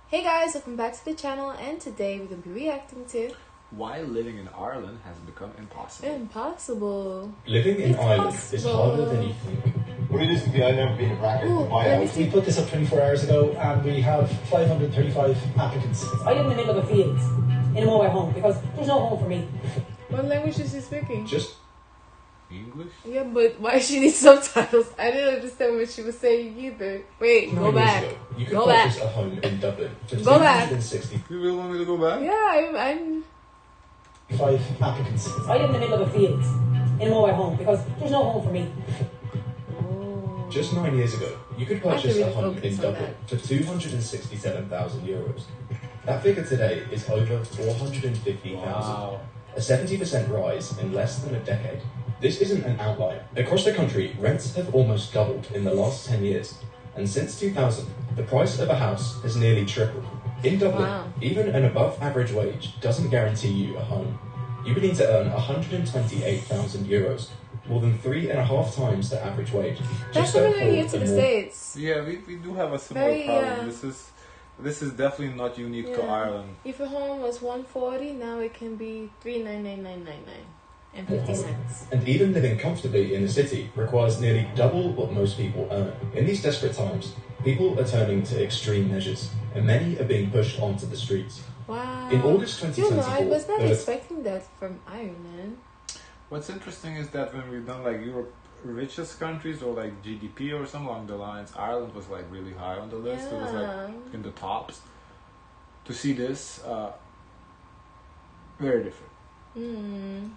Hey guys, welcome back to the channel, and today we're going to be reacting to why living in Ireland has become impossible. Impossible. Living in Ireland is harder than you think. Realistically, I've never been a bracket in my house. We put this up 24 hours ago and we have 535 applicants. I live in the middle of a field in a mobile home because there's no home for me. What language is she speaking? Just English? Yeah, but why she need subtitles? I didn't understand what she was saying either. Wait, 9 go back. years ago, you could Go purchase back. a home in Dublin for Go back. 260 You really want me to go back? Yeah, I'm 5 applicants. I live in the middle of a field in a mobile home because there's no home for me. Just 9 years ago, you could purchase really a home focus in on Dublin for 267,000 euros. That figure today is over 450,000. Wow. A 70% rise in less than a decade. This isn't an outlier. Across the country, rents have almost doubled in the last 10 years. And since 2000, the price of a house has nearly tripled. In Dublin, Wow. even an above average wage doesn't guarantee you a home. You would need to earn 128,000 euros, more than 3.5 times the average wage. that's to similar here afford to a the more- States. Yeah, we do have a similar Very, problem. This is definitely not unique to Yeah. Ireland. If a home was 140, now it can be 399,999 and 50 cents. And even living comfortably in the city requires nearly double what most people earn. In these desperate times, people are turning to extreme measures, and many are being pushed onto the streets. Wow. In August You know, 2024, I was not there was expecting that from Ireland. What's interesting is that when we've done like Europe richest countries or like GDP or something along the lines, Ireland was like really high on the list. It was Yeah. like in the tops. To see this, very different.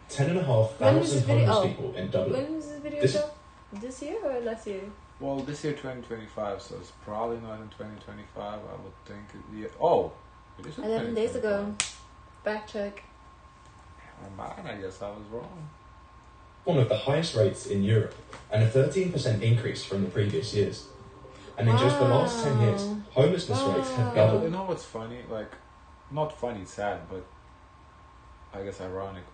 10,500 When was this video? homeless Oh. people in Dublin. When was this video This- shot? This year or last year? Well, this year 2025, so it's probably not in 2025. I would think. Oh, it is in 11 days 2025. ago. Back check. Mine, I guess I was wrong. One of the highest rates in Europe, and a 13% increase from the previous years. And in just the last 10 years, Wow. homelessness rates have You doubled. know what's funny? Like, not funny, sad, but I guess ironic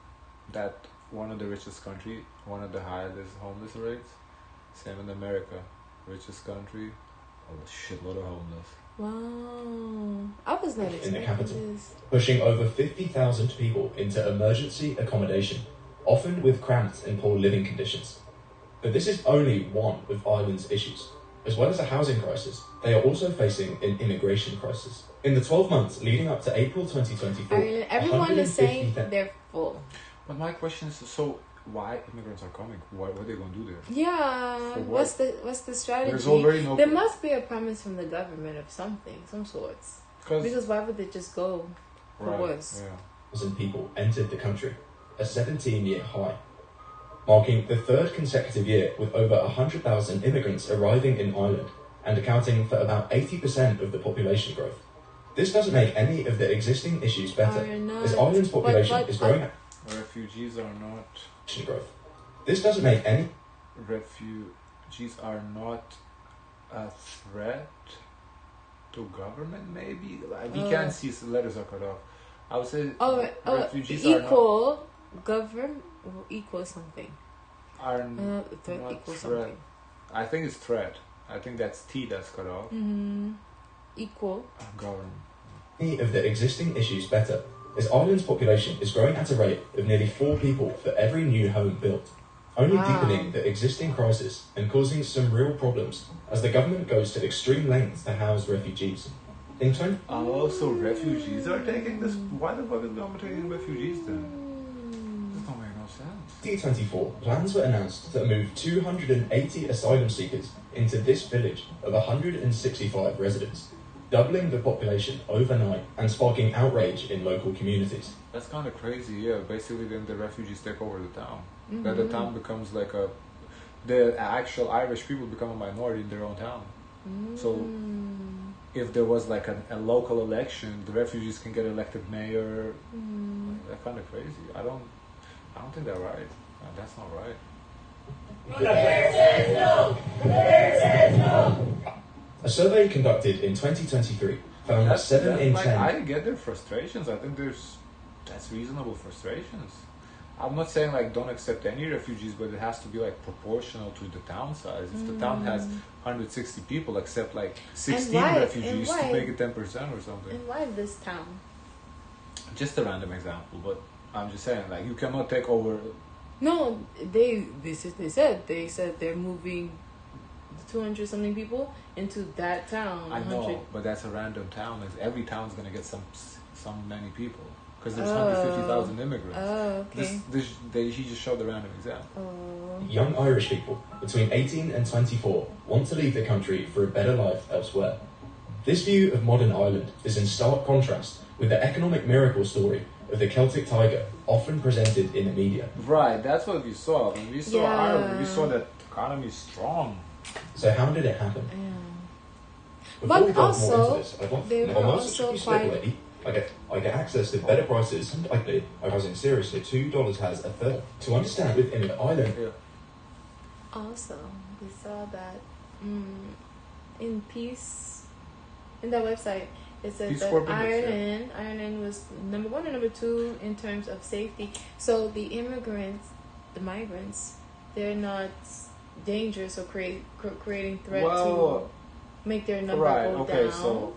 that one of the richest country, one of the highest homeless rates. Same in America, richest country, a shitload of homeless. Wow. I was not In the expecting capital. this. Pushing over 50,000 people into emergency accommodation, often with cramped and poor living conditions. But this is only one of Ireland's issues. As well as a housing crisis, they are also facing an immigration crisis. In the 12 months leading up to April 2024, Ireland, everyone is saying 150,000 they're full. But my question is, so why immigrants are coming? What are they going to do there? Yeah. For what? What's the strategy? There's already no. There must be a promise from the government of something, some sorts. Because Because why would they just go for worse? Yeah. people entered the country, a 17-year high, marking the third consecutive year with over 100,000 immigrants arriving in Ireland and accounting for about 80% of the population growth. This doesn't make any of the existing issues better, as Ireland's population is growing at Refugees are not. growth. This doesn't make any Refugees are not a threat to government. Maybe like, we can't see letters are cut off. I would say refugees equal govern equal something. are Threat not equal threat. something. I think it's threat. I think that's T that's cut off. Equal. Government. any of the existing issues better, as Ireland's population is growing at a rate of nearly 4 people for every new home built, only Wow. deepening the existing crisis and causing some real problems as the government goes to extreme lengths to house refugees. In 20 Oh, so refugees are taking this? Why the fuck is the government taking refugees then? This don't make no sense. 2024, plans were announced to move 280 asylum seekers into this village of 165 residents, doubling the population overnight and sparking outrage in local communities. That's kind of crazy, yeah. Basically, then the refugees take over the town. Then the town becomes like the actual Irish people become a minority in their own town. So, if there was like a local election, the refugees can get elected mayor. That's kind of crazy. I don't think they're right. That's not right. A survey conducted in 2023 found that 7 in like, 10 I get their frustrations. I think that's reasonable frustrations. I'm not saying like don't accept any refugees, but it has to be like proportional to the town size. If the town has 160 people, accept like 16 refugees to make it 10% or something. And why this town? Just a random example, but I'm just saying like you cannot take over. No, they said they're moving 200 something people into that town. I know, 100. but that's a random town. Every town's gonna get some many people because there's 150,000 immigrants. Oh, okay. He just showed a random example. Young Irish people between 18 and 24 want to leave the country for a better life elsewhere. This view of modern Ireland is in stark contrast with the economic miracle story of the Celtic tiger often presented in the media. Right, that's what we saw. When we saw Ireland, we saw that the economy is strong. So how did it happen? Before But we dive also, more into this, I'd like they to were know also speculate. I get access to better prices and likely I'm housing seriously $2 has a third. To understand within Ireland. Yeah. Also, we saw that in Peace, in that website, it said Peace that Corps Index, Ireland was number 1 and number 2 in terms of safety. So the migrants, they're not dangerous or creating threat to make their number go down. So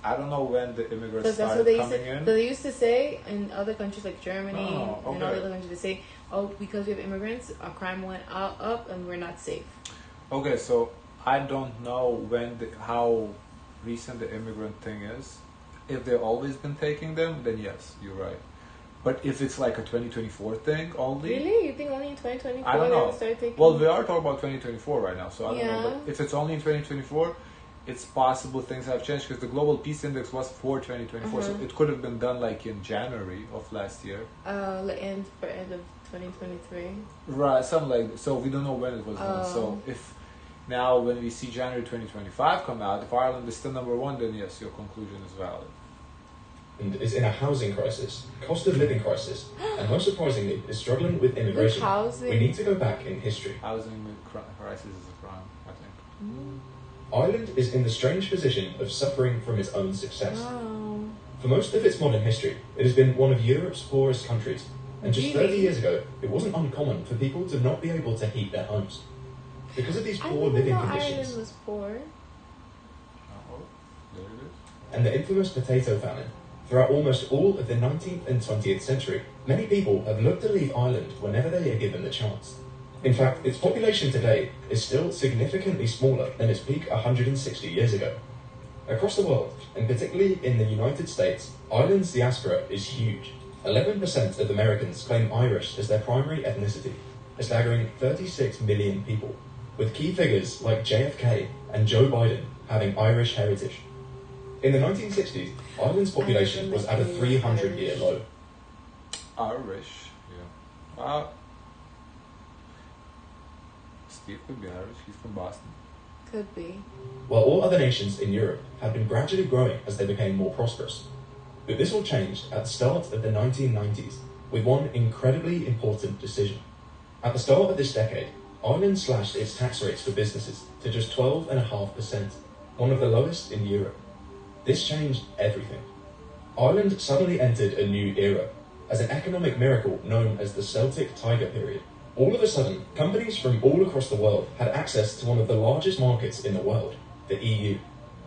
I don't know when the immigrants That's started what coming in. they used to say in other countries like Germany and all the okay. other countries. They say, "Oh, because we have immigrants, our crime went up and we're not safe." Okay, so I don't know how recent the immigrant thing is. If they've always been taking them, then yes, you're right. But if it's like a 2024 thing only, Really? You think only in 2024 I don't know. they'll start taking? Well, we are talking about 2024 right now, so I don't know. Yeah. But if it's only in 2024, it's possible things have changed because the global peace index was for 2024, so it could have been done like in January of last year. End of 2023. Right, something like so. We don't know when it was done. So if now when we see January 2025 come out, if Ireland is still number 1, then yes, your conclusion is valid. And is in a housing crisis, cost of living crisis, and most surprisingly, is struggling with immigration. We need to go back in history. Housing crisis is a crime, I think. Ireland is in the strange position of suffering from its own success. Oh. For most of its modern history, it has been one of Europe's poorest countries, and just 30 years ago, it wasn't uncommon for people to not be able to heat their homes. Because of these poor living conditions, Ireland was poor. There it is. And the infamous potato famine, throughout almost all of the 19th and 20th century, many people have looked to leave Ireland whenever they are given the chance. In fact, its population today is still significantly smaller than its peak 160 years ago. Across the world, and particularly in the United States, Ireland's diaspora is huge. 11% of Americans claim Irish as their primary ethnicity, a staggering 36 million people, with key figures like JFK and Joe Biden having Irish heritage. In the 1960s, Ireland's population was at a 300-year low. Irish, yeah. Steve could be Irish, he's from Boston. Could be. While all other nations in Europe had been gradually growing as they became more prosperous. But this all changed at the start of the 1990s with one incredibly important decision. At the start of this decade, Ireland slashed its tax rates for businesses to just 12.5%, one of the lowest in Europe. This changed everything. Ireland suddenly entered a new era, as an economic miracle known as the Celtic Tiger period. All of a sudden, companies from all across the world had access to one of the largest markets in the world, the EU,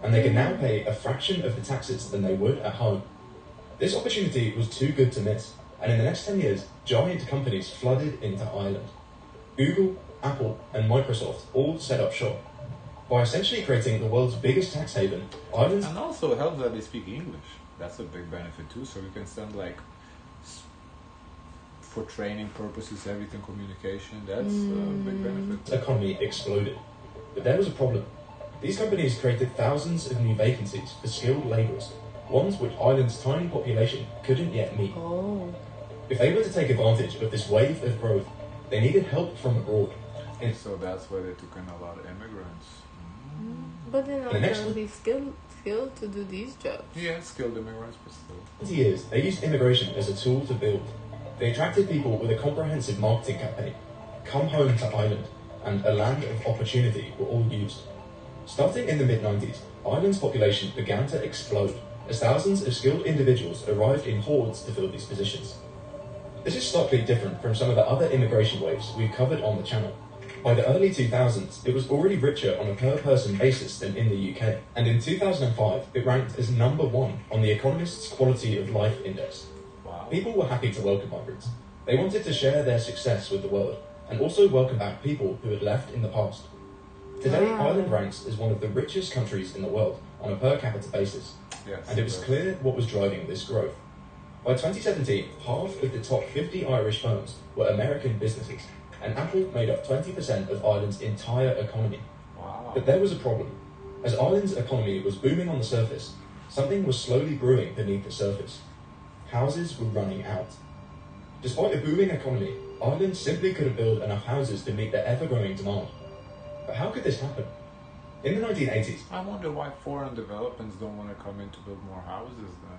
and they could now pay a fraction of the taxes than they would at home. This opportunity was too good to miss, and in the next 10 years, giant companies flooded into Ireland. Google, Apple, and Microsoft all set up shop. By essentially creating the world's biggest tax haven, Ireland's... And also it helps that they speak English. That's a big benefit too, so we can send like... for training purposes, everything communication, that's a big benefit. economy exploded. But there was a problem. These companies created thousands of new vacancies for skilled labourers, ones which Ireland's tiny population couldn't yet meet. If they were to take advantage of this wave of growth, they needed help from abroad. So that's why they took in a lot of immigrants. But then also be skilled to do these jobs. Yeah, skilled immigrants, but still. 20 years, they used immigration as a tool to build. They attracted people with a comprehensive marketing campaign. Come home to Ireland and a land of opportunity were all used. Starting in the mid-90s, Ireland's population began to explode as thousands of skilled individuals arrived in hordes to fill these positions. This is starkly different from some of the other immigration waves we've covered on the channel. By the early 2000s, it was already richer on a per-person basis than in the UK, and in 2005, it ranked as number 1 on the Economist's Quality of Life Index. Wow. People were happy to welcome migrants. They wanted to share their success with the world, and also welcome back people who had left in the past. Today, Ireland ranks as one of the richest countries in the world on a per capita basis, and it was clear what was driving this growth. By 2017, half of the top 50 Irish firms were American businesses, and Apple made up 20% of Ireland's entire economy. Wow. But there was a problem. As Ireland's economy was booming on the surface, something was slowly brewing beneath the surface. Houses were running out. Despite a booming economy, Ireland simply couldn't build enough houses to meet the ever-growing demand. But how could this happen? In the 1980s... I wonder why foreign developments don't want to come in to build more houses then.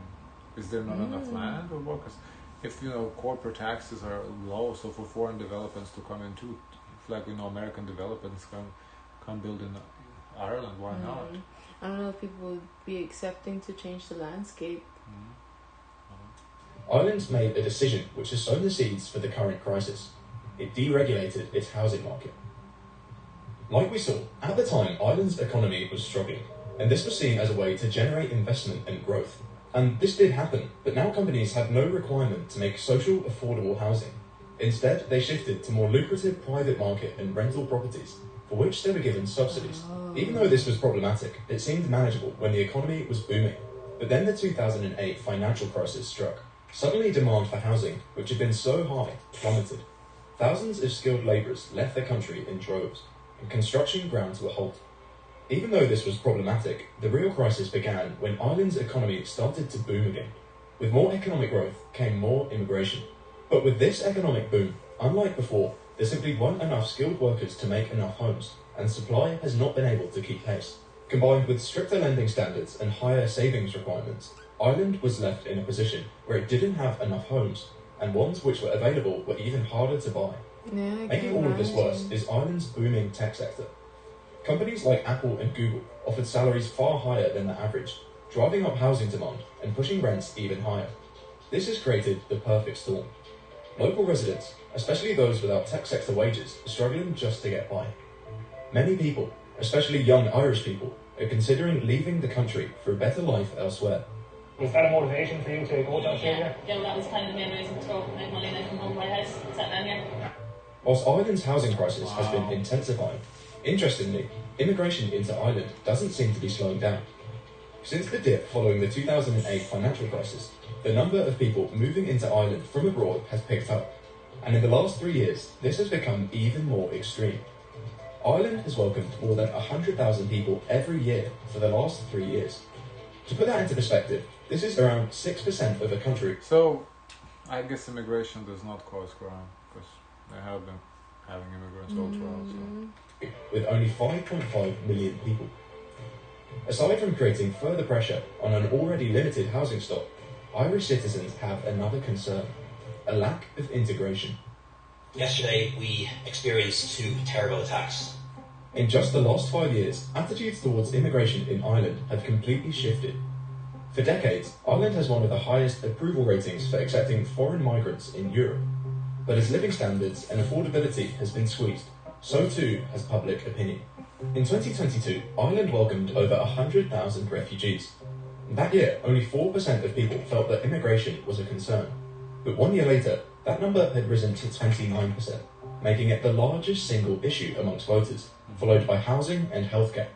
Is there not enough land or what? 'Cause if, corporate taxes are low, so for foreign developments to come in too, like, American developments come build in Ireland, why not? I don't know if people would be accepting to change the landscape. Ireland made a decision which has sown the seeds for the current crisis. It deregulated its housing market. Like we saw, at the time, Ireland's economy was struggling, and this was seen as a way to generate investment and growth. And this did happen, but now companies have no requirement to make social, affordable housing. Instead, they shifted to more lucrative private market and rental properties, for which they were given subsidies. Even though this was problematic, it seemed manageable when the economy was booming. But then the 2008 financial crisis struck. Suddenly demand for housing, which had been so high, plummeted. Thousands of skilled labourers left the country in droves, and construction ground to a halt. Even though this was problematic, the real crisis began when Ireland's economy started to boom again. With more economic growth came more immigration. But with this economic boom, unlike before, there simply weren't enough skilled workers to make enough homes, and supply has not been able to keep pace. Combined with stricter lending standards and higher savings requirements, Ireland was left in a position where it didn't have enough homes, and ones which were available were even harder to buy. Making all of this worse is Ireland's booming tech sector. Companies like Apple and Google offered salaries far higher than the average, driving up housing demand and pushing rents even higher. This has created the perfect storm. Local residents, especially those without tech sector wages, are struggling just to get by. Many people, especially young Irish people, are considering leaving the country for a better life elsewhere. Was that a motivation for you to go to Australia? Yeah, that was kind of the main reason to go, make money, and then come home to my house, settle down here. Whilst Ireland's housing crisis has been intensifying, interestingly, immigration into Ireland doesn't seem to be slowing down. Since the dip following the 2008 financial crisis, the number of people moving into Ireland from abroad has picked up, and in the last 3 years, this has become even more extreme. Ireland has welcomed more than 100,000 people every year for the last 3 years. To put that into perspective, this is around 6% of the country. So, I guess immigration does not cause crime, because they have been having immigrants all throughout. So. With only 5.5 million people. Aside from creating further pressure on an already limited housing stock, Irish citizens have another concern: a lack of integration. Yesterday, we experienced 2 terrible attacks. In just the last 5 years, attitudes towards immigration in Ireland have completely shifted. For decades, Ireland has one of the highest approval ratings for accepting foreign migrants in Europe. But as living standards and affordability has been squeezed, so too has public opinion. In 2022, Ireland welcomed over 100,000 refugees. That year, only 4% of people felt that immigration was a concern. But 1 year later, that number had risen to 29%, making it the largest single issue amongst voters, followed by housing and healthcare.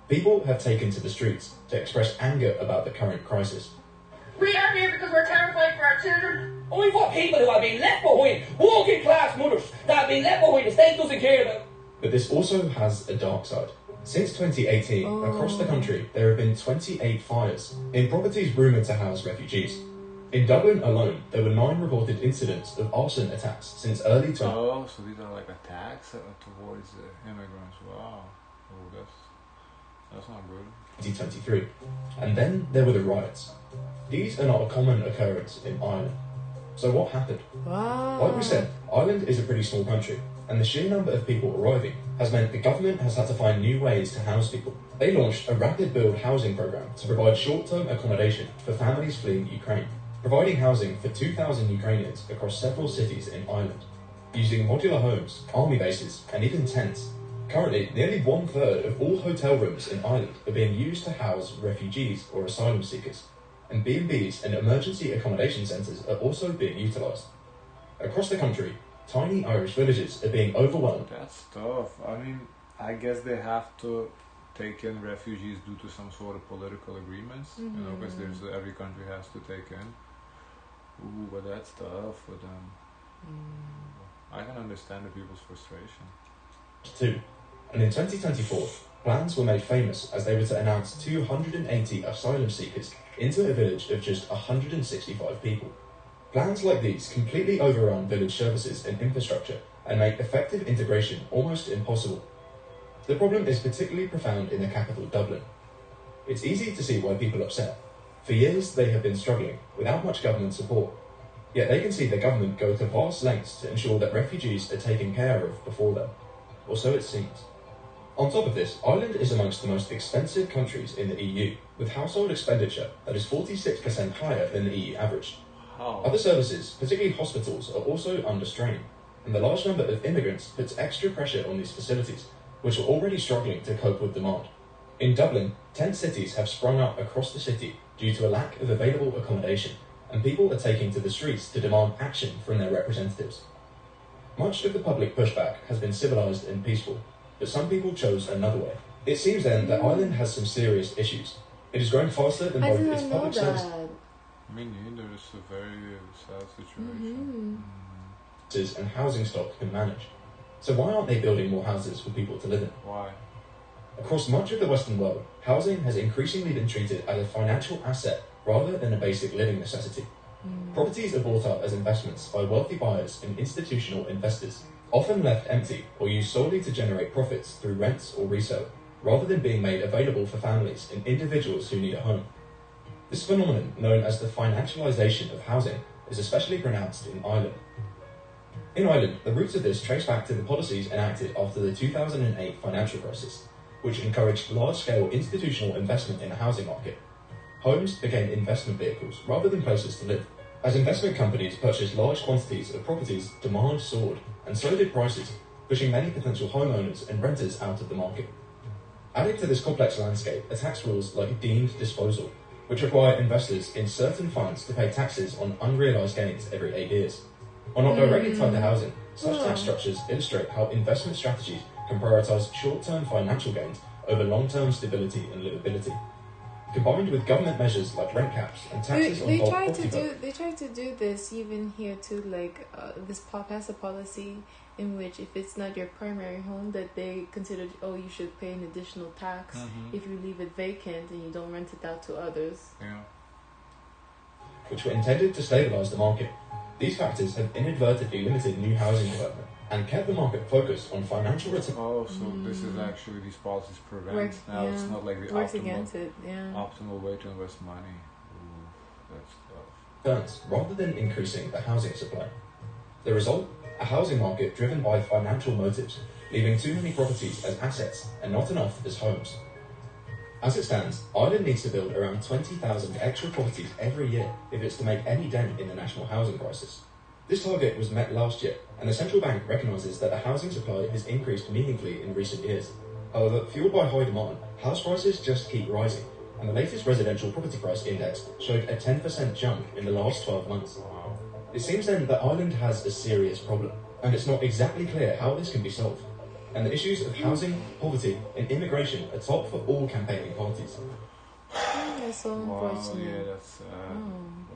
People have taken to the streets to express anger about the current crisis. We are here because we're terrified for our children. Only for people who have been left behind, working class mothers that have been left behind, the state doesn't care about. But this also has a dark side. Since 2018, across the country, there have been 28 fires in properties rumoured to house refugees. In Dublin alone, there were 9 reported incidents of arson attacks since early 20... Oh, so these are like attacks towards immigrants. Wow. Oh, that's not good. 2023. And then there were the riots. These are not a common occurrence in Ireland. So what happened? Wow. Like we said, Ireland is a pretty small country, and the sheer number of people arriving has meant the government has had to find new ways to house people. They launched a rapid build housing programme to provide short-term accommodation for families fleeing Ukraine, providing housing for 2,000 Ukrainians across several cities in Ireland, using modular homes, army bases, and even tents. Currently, nearly 1/3 of all hotel rooms in Ireland are being used to house refugees or asylum seekers, and B&Bs and emergency accommodation centres are also being utilised. Across the country, tiny Irish villages are being overwhelmed. That's tough. I mean, I guess they have to take in refugees due to some sort of political agreements, because every country has to take in. Ooh, but that's tough for them. I can understand the people's frustration. Too. And in 2024, plans were made famous as they were to announce 280 asylum seekers into a village of just 165 people. Plans like these completely overrun village services and infrastructure and make effective integration almost impossible. The problem is particularly profound in the capital, Dublin. It's easy to see why people are upset. For years, they have been struggling without much government support. Yet they can see the government go to vast lengths to ensure that refugees are taken care of before them. Or so it seems. On top of this, Ireland is amongst the most expensive countries in the EU, with household expenditure that is 46% higher than the EU average. Other services, particularly hospitals, are also under strain, and the large number of immigrants puts extra pressure on these facilities, which are already struggling to cope with demand. In Dublin, tent cities have sprung up across the city due to a lack of available accommodation, and people are taking to the streets to demand action from their representatives. Much of the public pushback has been civilised and peaceful, but some people chose another way. It seems then that Ireland has some serious issues. It is growing faster than both its public service Me neither. It's a very sad situation. and housing stock can manage. So why aren't they building more houses for people to live in? Why? Across much of the Western world, housing has increasingly been treated as a financial asset rather than a basic living necessity. Properties are bought up as investments by wealthy buyers and institutional investors, often left empty or used solely to generate profits through rents or resale, rather than being made available for families and individuals who need a home. This phenomenon, known as the financialization of housing, is especially pronounced in Ireland. In Ireland, the roots of this trace back to the policies enacted after the 2008 financial crisis, which encouraged large-scale institutional investment in the housing market. Homes became investment vehicles rather than places to live. As investment companies purchased large quantities of properties, demand soared, and so did prices, pushing many potential homeowners and renters out of the market. Adding to this complex landscape are tax rules like deemed disposal, which require investors in certain funds to pay taxes on unrealised gains every 8 years. While not directly tied to housing, such tax structures illustrate how investment strategies can prioritise short-term financial gains over long-term stability and livability. Combined with government measures like rent caps and taxes on bulk property They try to do this even here too, like pass a policy in which if it's not your primary home, that they consider, you should pay an additional tax if you leave it vacant and you don't rent it out to others. Yeah. Which were intended to stabilise the market. These factors have inadvertently limited new housing development and kept the market focused on financial return. Oh, so this is actually these policies prevent. It's not like the optimal way to invest money. Ooh, that's tough. Returns rather than increasing the housing supply. The result? A housing market driven by financial motives, leaving too many properties as assets and not enough as homes. As it stands, Ireland needs to build around 20,000 extra properties every year if it's to make any dent in the national housing crisis. This target was met last year, and the central bank recognises that the housing supply has increased meaningfully in recent years. However, fueled by high demand, house prices just keep rising, and the latest residential property price index showed a 10% jump in the last 12 months. It seems then that Ireland has a serious problem, and it's not exactly clear how this can be solved. And the issues of housing, poverty, and immigration are top for all campaigning parties. That's so unfortunate. Yeah, that's sad.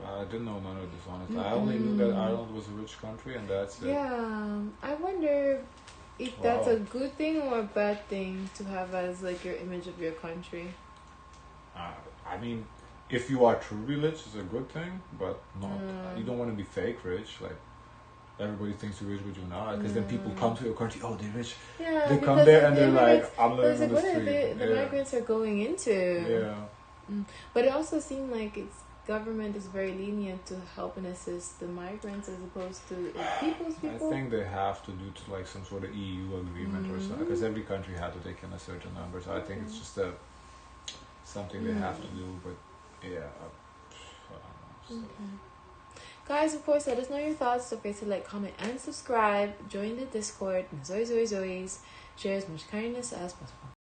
I didn't know none of this, honestly. I only knew that Ireland was a rich country, and that's it. Yeah, I wonder if that's a good thing or a bad thing to have as like your image of your country. I mean, if you are truly rich, it's a good thing, but not. You don't want to be fake rich, like. Everybody thinks you're rich, but you're not. Because then people come to your country, they're rich. Yeah, they come there and they're like, I'm living on the street. What are the migrants are going into? Yeah. But it also seemed like its government is very lenient to help and assist the migrants as opposed to people's people. I think they have to do to like some sort of EU agreement or something. Because every country had to take in a certain number. So I think it's just something they have to do. But yeah, I don't know. So. Guys, of course, let us know your thoughts. Don't forget to like, comment, and subscribe. Join the Discord. Zoe's. Share as much kindness as possible.